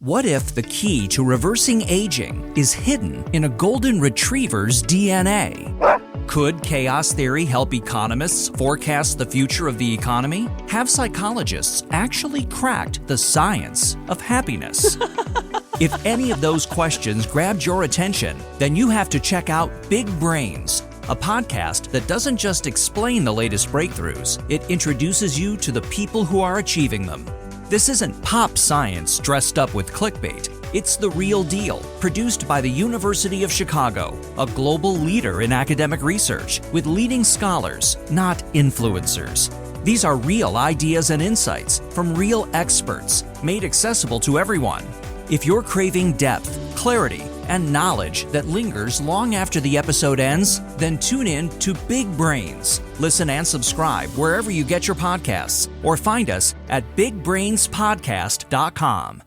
What if the key to reversing aging is hidden in a golden retriever's DNA? Could chaos theory help economists forecast the future of the economy? Have psychologists actually cracked the science of happiness? If any of those questions grabbed your attention, then you have to check out Big Brains, a podcast that doesn't just explain the latest breakthroughs, it introduces you to the people who are achieving them. This isn't pop science dressed up with clickbait. It's the real deal, produced by the University of Chicago, a global leader in academic research, with leading scholars, not influencers. These are real ideas and insights from real experts, made accessible to everyone. If you're craving depth, clarity, and knowledge that lingers long after the episode ends, then tune in to Big Brains. Listen and subscribe wherever you get your podcasts, or find us at bigbrainspodcast.com.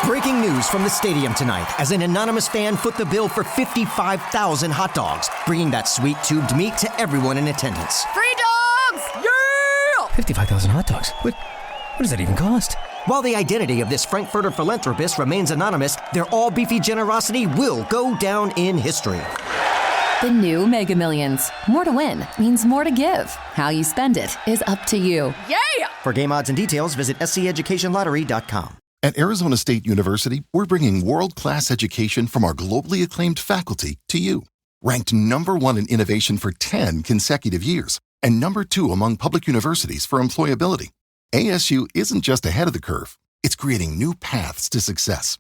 Breaking news from the stadium tonight as an anonymous fan foot the bill for 55,000 hot dogs, bringing that sweet tubed meat to everyone in attendance. Free dogs! Yeah! 55,000 hot dogs? What does that even cost? While the identity of this Frankfurter philanthropist remains anonymous, their all-beefy generosity will go down in history. The new Mega Millions. More to win means more to give. How you spend it is up to you. Yeah! For game odds and details, visit sceducationlottery.com. At Arizona State University, we're bringing world-class education from our globally acclaimed faculty to you. Ranked #1 in innovation for 10 consecutive years and #2 among public universities for employability. ASU isn't just ahead of the curve, it's creating new paths to success.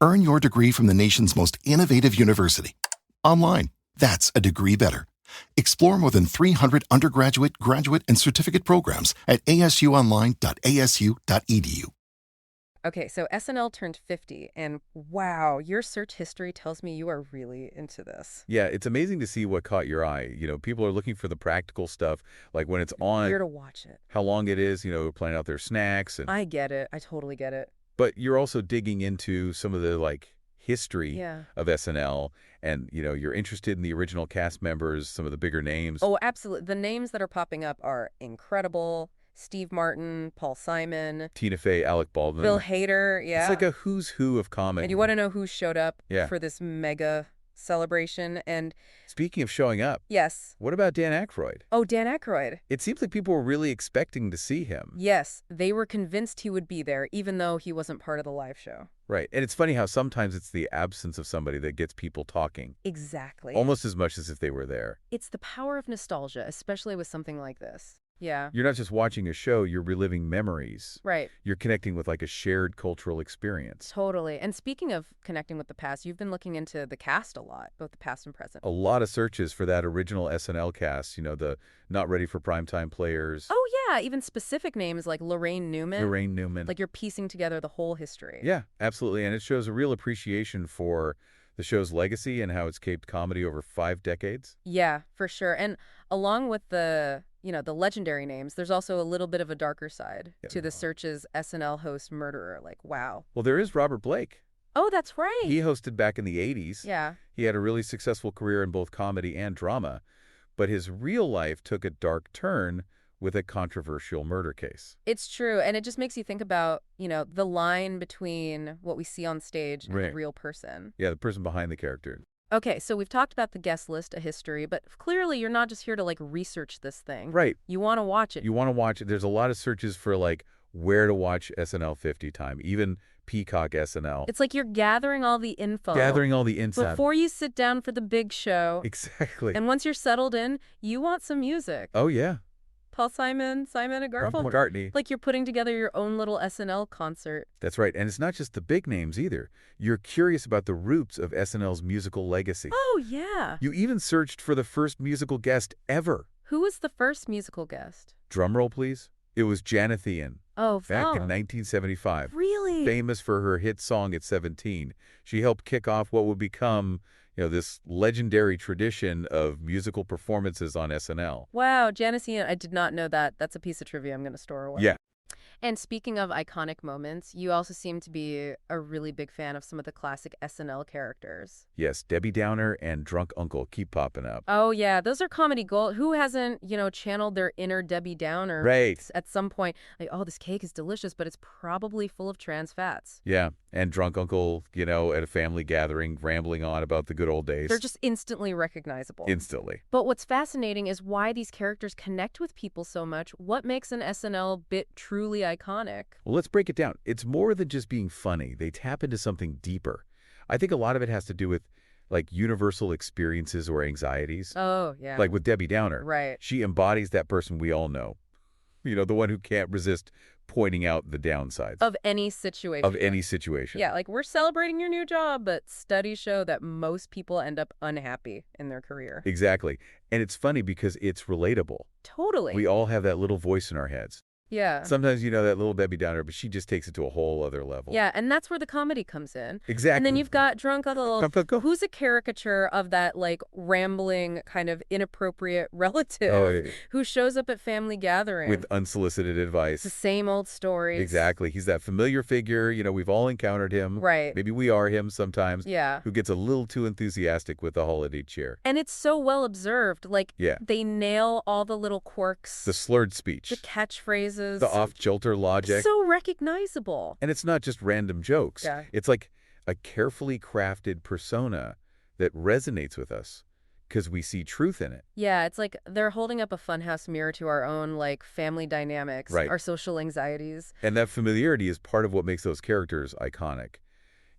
Earn your degree from the nation's most innovative university. Online, that's a degree better. Explore more than 300 undergraduate, graduate, and certificate programs at asuonline.asu.edu. Okay, so SNL turned 50, and wow, your search history tells me you are really into this. Yeah, it's amazing to see what caught your eye. You know, people are looking for the practical stuff, like when it's on. Here to watch it. How long it is, planning out their snacks. And I get it. I totally get it. But you're also digging into some of the, history of SNL, and, you're interested in the original cast members, some of the bigger names. Oh, absolutely. The names that are popping up are incredible. Steve Martin, Paul Simon, Tina Fey, Alec Baldwin. Bill Hader, yeah. It's like a who's who of comedy. And you want to know who showed up Yeah. for this mega celebration? And Speaking of showing up, yes. what about Dan Aykroyd? Oh, Dan Aykroyd. It seems like people were really expecting to see him. Yes, they were convinced he would be there, even though he wasn't part of the live show. Right. And it's funny how sometimes it's the absence of somebody that gets people talking. Exactly. Almost as much as if they were there. It's the power of nostalgia, especially with something like this. Yeah. You're not just watching a show, you're reliving memories. Right. You're connecting with a shared cultural experience. Totally. And speaking of connecting with the past, you've been looking into the cast a lot, both the past and present. A lot of searches for that original SNL cast, the not ready for primetime players. Oh, yeah. Even specific names like Lorraine Newman. Lorraine Newman. Like you're piecing together the whole history. Yeah, absolutely. And it shows a real appreciation for the show's legacy and how it's caped comedy over 5 decades. Yeah, for sure. And along with the legendary names, there's also a little bit of a darker side to the search's SNL host murderer. Wow. Well, there is Robert Blake. Oh, that's right. He hosted back in the 80s. Yeah. He had a really successful career in both comedy and drama, but his real life took a dark turn with a controversial murder case. It's true. And it just makes you think about, the line between what we see on stage and the real person. Yeah, the person behind the character. Okay, so we've talked about the guest list, a history, but clearly you're not just here to research this thing. Right. You want to watch it. You want to watch it. There's a lot of searches for where to watch SNL 50 time, even Peacock SNL. It's like you're gathering all the info. Gathering all the insight. Before you sit down for the big show. Exactly. And once you're settled in, you want some music. Oh, yeah. Paul Simon and Garfunkel. McCartney. Like you're putting together your own little SNL concert. That's right. And it's not just the big names either. You're curious about the roots of SNL's musical legacy. Oh, yeah. You even searched for the first musical guest ever. Who was the first musical guest? Drum roll, please. It was Janet Ian. Oh, back in 1975. Really? Famous for her hit song at 17. She helped kick off what would become this legendary tradition of musical performances on SNL. Wow, Janice Ian, I did not know that. That's a piece of trivia I'm going to store away. Yeah. And speaking of iconic moments, you also seem to be a really big fan of some of the classic SNL characters. Yes, Debbie Downer and Drunk Uncle keep popping up. Oh, yeah, those are comedy gold. Who hasn't, channeled their inner Debbie Downer at some point? Like, oh, this cake is delicious, but it's probably full of trans fats. Yeah, and Drunk Uncle, at a family gathering, rambling on about the good old days. They're just instantly recognizable. Instantly. But what's fascinating is why these characters connect with people so much. What makes an SNL bit truly iconic? Well, let's break it down. It's more than just being funny. They tap into something deeper. I think a lot of it has to do with, like, universal experiences or anxieties. Oh, yeah. Like with Debbie Downer. Right. She embodies that person we all know. The one who can't resist pointing out the downsides. Of any situation. Of any situation. Yeah, like, we're celebrating your new job, but studies show that most people end up unhappy in their career. Exactly. And it's funny because it's relatable. Totally. We all have that little voice in our heads. Yeah. Sometimes that little Debbie Downer, but she just takes it to a whole other level. Yeah, and that's where the comedy comes in. Exactly. And then you've got Drunk Uncle, who's a caricature of that, like, rambling, kind of inappropriate relative who shows up at family gatherings. With unsolicited advice. It's the same old stories. Exactly. He's that familiar figure. We've all encountered him. Right. Maybe we are him sometimes. Yeah. Who gets a little too enthusiastic with the holiday cheer. And it's so well observed. Like, they nail all the little quirks. The slurred speech. The catchphrases. The off-kilter logic. So recognizable. And it's not just random jokes. Yeah. It's like a carefully crafted persona that resonates with us because we see truth in it. Yeah, it's like they're holding up a funhouse mirror to our own, like, family dynamics, our social anxieties. And that familiarity is part of what makes those characters iconic.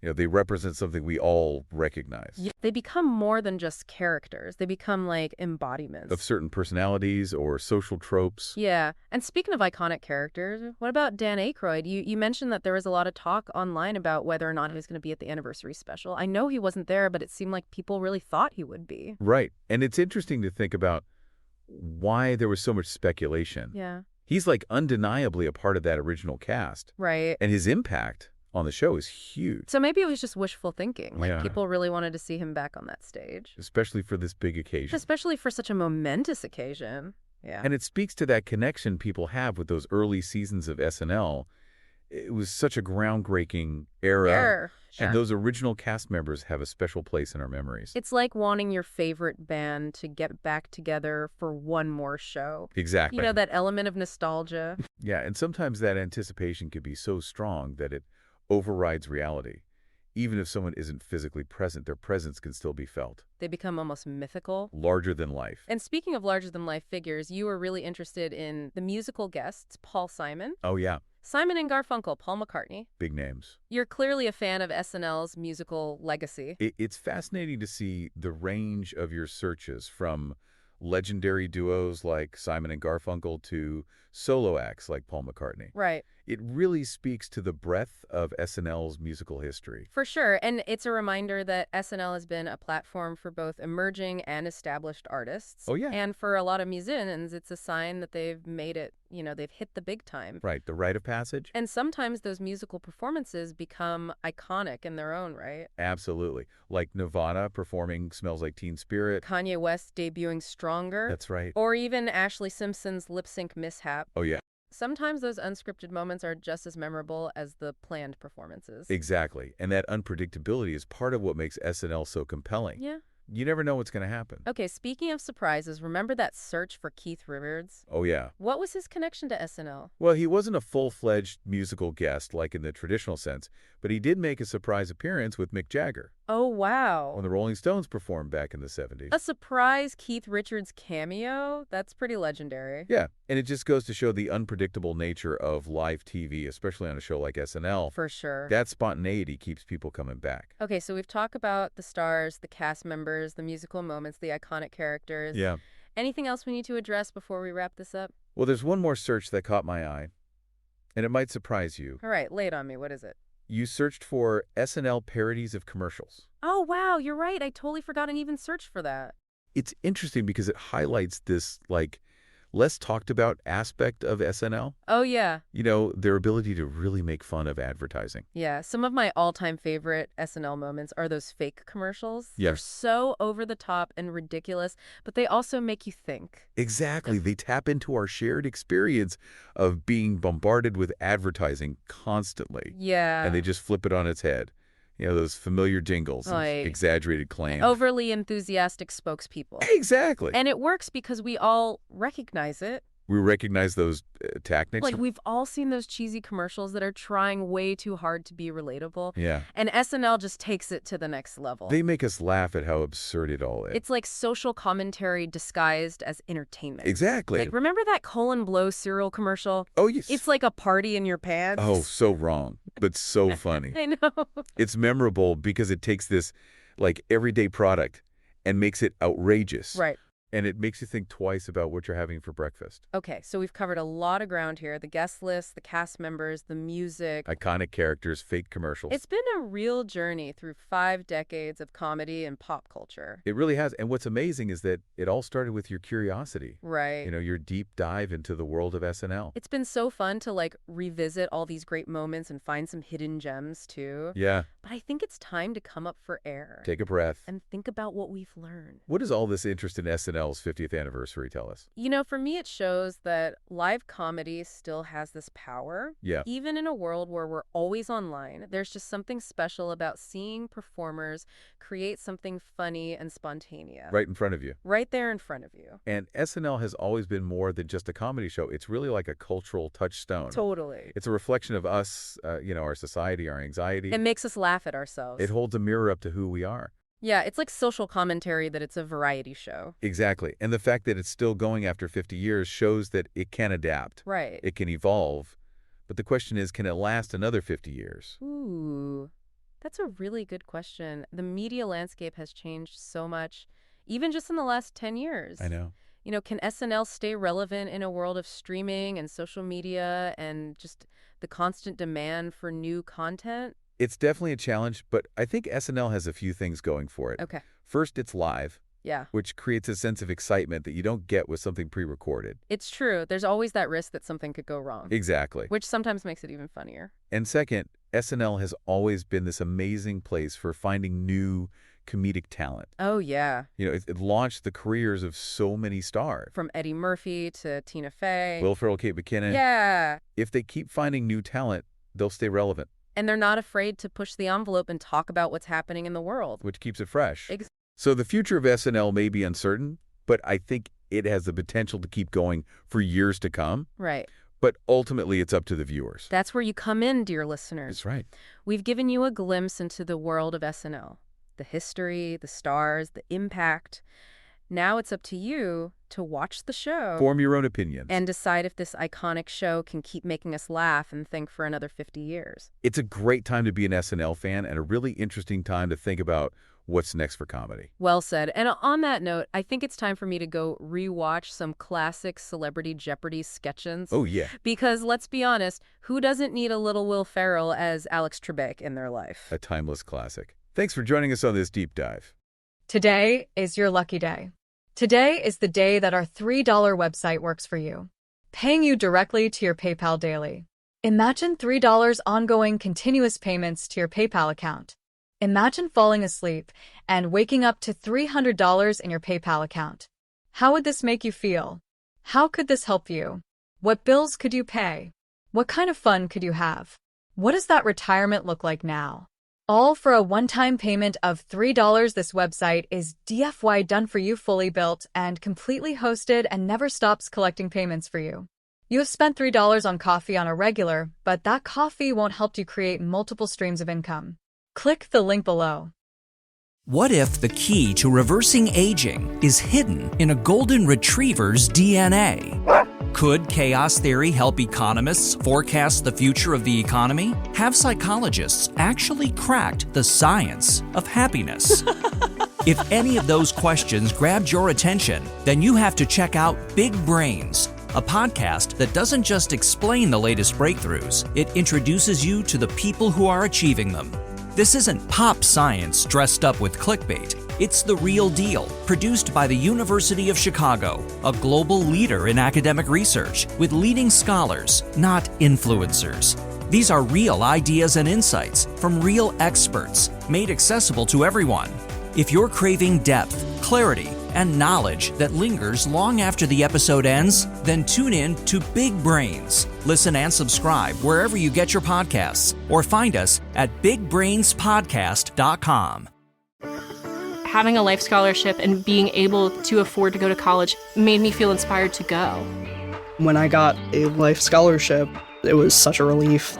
They represent something we all recognize. Yeah, they become more than just characters. They become, like, embodiments. Of certain personalities or social tropes. Yeah. And speaking of iconic characters, what about Dan Aykroyd? You mentioned that there was a lot of talk online about whether or not he was going to be at the anniversary special. I know he wasn't there, but it seemed like people really thought he would be. Right. And it's interesting to think about why there was so much speculation. Yeah. He's, like, undeniably a part of that original cast. Right. And his impact on the show is huge. So maybe it was just wishful thinking. Like, Yeah. people really wanted to see him back on that stage. Especially for this big occasion. Especially for such a momentous occasion. Yeah. And it speaks to that connection people have with those early seasons of SNL. It was such a groundbreaking era. Sure. And those original cast members have a special place in our memories. It's like wanting your favorite band to get back together for one more show. Exactly. That element of nostalgia. Yeah, and sometimes that anticipation could be so strong that it overrides reality. Even if someone isn't physically present, their presence can still be felt. They become almost mythical. Larger than life. And speaking of larger-than-life figures, you were really interested in the musical guests, Paul Simon. Oh, yeah. Simon and Garfunkel, Paul McCartney. Big names. You're clearly a fan of SNL's musical legacy. It's fascinating to see the range of your searches from legendary duos like Simon and Garfunkel to solo acts like Paul McCartney. Right. It really speaks to the breadth of SNL's musical history. For sure. And it's a reminder that SNL has been a platform for both emerging and established artists. Oh, yeah. And for a lot of musicians, it's a sign that they've made it, they've hit the big time. Right, the rite of passage. And sometimes those musical performances become iconic in their own right. Absolutely. Like Nirvana performing Smells Like Teen Spirit. Kanye West debuting Stronger. That's right. Or even Ashley Simpson's lip sync mishap. Oh, yeah. Sometimes those unscripted moments are just as memorable as the planned performances. Exactly. And that unpredictability is part of what makes SNL so compelling. Yeah. You never know what's going to happen. Okay, speaking of surprises, remember that search for Keith Richards? Oh, yeah. What was his connection to SNL? Well, he wasn't a full-fledged musical guest like in the traditional sense, but he did make a surprise appearance with Mick Jagger. Oh, wow. When the Rolling Stones performed back in the 70s. A surprise Keith Richards cameo? That's pretty legendary. Yeah, and it just goes to show the unpredictable nature of live TV, especially on a show like SNL. For sure. That spontaneity keeps people coming back. Okay, so we've talked about the stars, the cast members, the musical moments, the iconic characters. Yeah. Anything else we need to address before we wrap this up? Well, there's one more search that caught my eye, and it might surprise you. All right, lay it on me. What is it? You searched for SNL parodies of commercials. Oh, wow, you're right. I totally forgot and even searched for that. It's interesting because it highlights this, like, less talked about aspect of SNL. Oh, yeah. You know, their ability to really make fun of advertising. Yeah, some of my all-time favorite SNL moments are those fake commercials. Yeah. They're so over the top and ridiculous, but they also make you think. Exactly. They tap into our shared experience of being bombarded with advertising constantly. Yeah. And they just flip it on its head. You know, those familiar jingles, and Like, exaggerated claims. overly enthusiastic spokespeople. Exactly. And it works because we all recognize it. We recognize those tactics. Like, we've all seen those cheesy commercials that are trying way too hard to be relatable. Yeah. And SNL just takes it to the next level. They make us laugh at how absurd it all is. It's like social commentary disguised as entertainment. Exactly. Like, remember that Colin Blow cereal commercial? Oh, yes. It's like a party in your pants. Oh, so wrong, but so funny. I know. It's memorable because it takes this, like, everyday product and makes it outrageous. Right. And it makes you think twice about what you're having for breakfast. Okay, so we've covered a lot of ground here. The guest list, the cast members, the music. Iconic characters, fake commercials. It's been a real journey through 5 decades of comedy and pop culture. It really has. And what's amazing is that it all started with your curiosity. Right. You know, your deep dive into the world of SNL. It's been so fun to, like, revisit all these great moments and find some hidden gems, too. Yeah. But I think it's time to come up for air. Take a breath. And think about what we've learned. What does all this interest in SNL's 50th anniversary tell us? You know, for me, it shows that live comedy still has this power. Yeah. Even in a world where we're always online, there's just something special about seeing performers create something funny and spontaneous. Right in front of you. Right there in front of you. And SNL has always been more than just a comedy show. It's really like a cultural touchstone. Totally. It's a reflection of us, you know, our society, our anxiety. It makes us laugh at ourselves. It holds a mirror up to who we are. Yeah, it's like social commentary that it's a variety show. Exactly. And the fact that it's still going after 50 years shows that it can adapt. Right. It can evolve. But the question is, can it last another 50 years? Ooh, that's a really good question. The media landscape has changed so much, even just in the last 10 years. I know. You know, can SNL stay relevant in a world of streaming and social media and just the constant demand for new content? It's definitely a challenge, but I think SNL has a few things going for it. Okay. First, it's live. Yeah. Which creates a sense of excitement that you don't get with something pre-recorded. It's true. There's always that risk that something could go wrong. Exactly. Which sometimes makes it even funnier. And second, SNL has always been this amazing place for finding new comedic talent. Oh, yeah. You know, it launched the careers of so many stars. From Eddie Murphy to Tina Fey. Will Ferrell, Kate McKinnon. Yeah. If they keep finding new talent, they'll stay relevant. And they're not afraid to push the envelope and talk about what's happening in the world. Which keeps it fresh. Exactly. So the future of SNL may be uncertain, but I think it has the potential to keep going for years to come. Right. But ultimately, it's up to the viewers. That's where you come in, dear listeners. That's right. We've given you a glimpse into the world of SNL. The history, the stars, the impact. Now it's up to you to watch the show. Form your own opinions. And decide if this iconic show can keep making us laugh and think for another 50 years. It's a great time to be an SNL fan and a really interesting time to think about what's next for comedy. Well said. And on that note, I think it's time for me to go rewatch some classic Celebrity Jeopardy sketches. Oh, yeah. Because let's be honest, who doesn't need a little Will Ferrell as Alex Trebek in their life? A timeless classic. Thanks for joining us on this deep dive. Today is your lucky day. Today is the day that our $3 website works for you, paying you directly to your PayPal daily. Imagine $3 ongoing continuous payments to your PayPal account. Imagine falling asleep and waking up to $300 in your PayPal account. How would this make you feel? How could this help you? What bills could you pay? What kind of fun could you have? What does that retirement look like now? All for a one-time payment of $3. This website is DFY done for you, fully built and completely hosted, and never stops collecting payments for you. You have spent $3 on coffee on a regular, but that coffee won't help you create multiple streams of income. Click the link below. What if the key to reversing aging is hidden in a golden retriever's DNA? Could chaos theory help economists forecast the future of the economy? Have psychologists actually cracked the science of happiness? If any of those questions grabbed your attention, then you have to check out Big Brains, a podcast that doesn't just explain the latest breakthroughs, it introduces you to the people who are achieving them. This isn't pop science dressed up with clickbait. It's The Real Deal, produced by the University of Chicago, a global leader in academic research with leading scholars, not influencers. These are real ideas and insights from real experts, made accessible to everyone. If you're craving depth, clarity, and knowledge that lingers long after the episode ends, then tune in to Big Brains. Listen and subscribe wherever you get your podcasts, or find us at bigbrainspodcast.com. Having a life scholarship and being able to afford to go to college made me feel inspired to go. When I got a life scholarship, it was such a relief.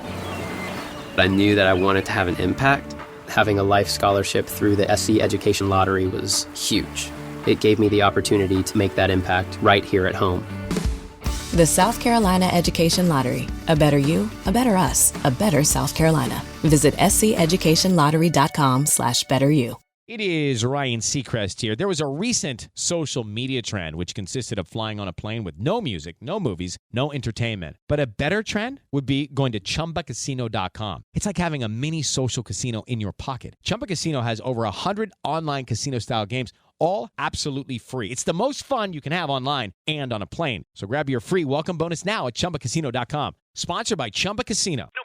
I knew that I wanted to have an impact. Having a life scholarship through the SC Education Lottery was huge. It gave me the opportunity to make that impact right here at home. The South Carolina Education Lottery. A better you, a better us, a better South Carolina. Visit sceducationlottery.com/betteryou. It is Ryan Seacrest here. There was a recent social media trend which consisted of flying on a plane with no music, no movies, no entertainment. But a better trend would be going to ChumbaCasino.com. It's like having a mini social casino in your pocket. Chumba Casino has over 100 online casino-style games, all absolutely free. It's the most fun you can have online and on a plane. So grab your free welcome bonus now at ChumbaCasino.com. Sponsored by Chumba Casino. No